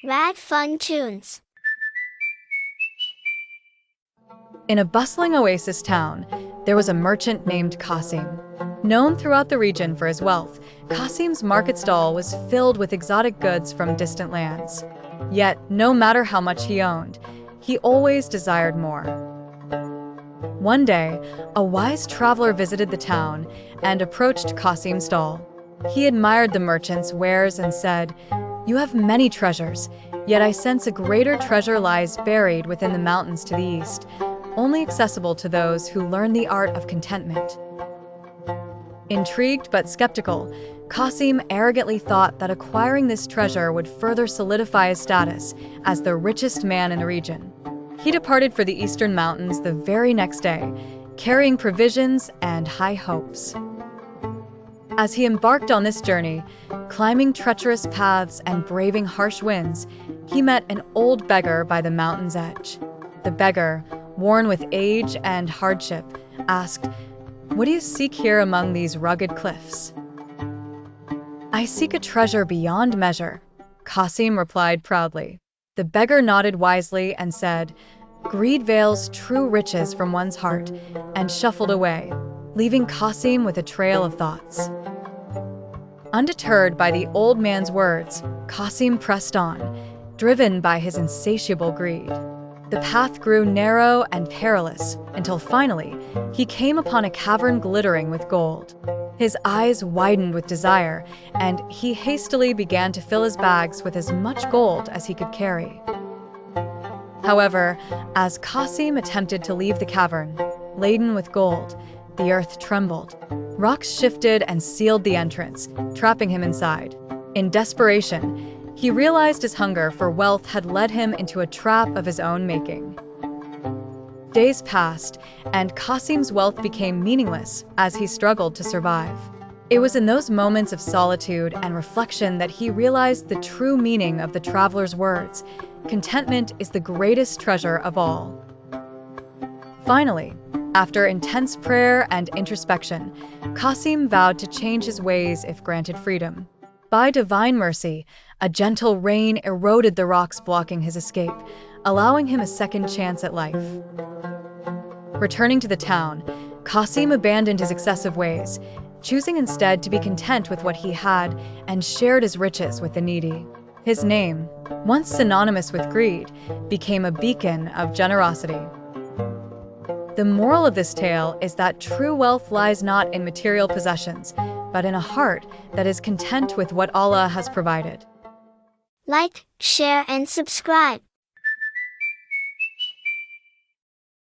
Rad Fun Tunes. In a bustling oasis town, there was a merchant named Qasim. Known throughout the region for his wealth, Qasim's market stall was filled with exotic goods from distant lands. Yet, no matter how much he owned, he always desired more. One day, a wise traveler visited the town and approached Qasim's stall. He admired the merchant's wares and said, "You have many treasures, yet I sense a greater treasure lies buried within the mountains to the east, only accessible to those who learn the art of contentment." Intrigued but skeptical, Qasim arrogantly thought that acquiring this treasure would further solidify his status as the richest man in the region. He departed for the eastern mountains the very next day, carrying provisions and high hopes. As he embarked on this journey, climbing treacherous paths and braving harsh winds, he met an old beggar by the mountain's edge. The beggar, worn with age and hardship, asked, "What do you seek here among these rugged cliffs?" "I seek a treasure beyond measure," Qasim replied proudly. The beggar nodded wisely and said, "Greed veils true riches from one's heart," and shuffled away, leaving Qasim with a trail of thoughts. Undeterred by the old man's words, Qasim pressed on, driven by his insatiable greed. The path grew narrow and perilous until finally he came upon a cavern glittering with gold. His eyes widened with desire, and he hastily began to fill his bags with as much gold as he could carry. However, as Qasim attempted to leave the cavern, laden with gold, the earth trembled. Rocks shifted and sealed the entrance, trapping him inside. In desperation, he realized his hunger for wealth had led him into a trap of his own making. Days passed, and Qasim's wealth became meaningless as he struggled to survive. It was in those moments of solitude and reflection that he realized the true meaning of the traveler's words: contentment is the greatest treasure of all. Finally, after intense prayer and introspection, Qasim vowed to change his ways if granted freedom. By divine mercy, a gentle rain eroded the rocks blocking his escape, allowing him a second chance at life. Returning to the town, Qasim abandoned his excessive ways, choosing instead to be content with what he had and shared his riches with the needy. His name, once synonymous with greed, became a beacon of generosity. The moral of this tale is that true wealth lies not in material possessions, but in a heart that is content with what Allah has provided. Like, share, and subscribe.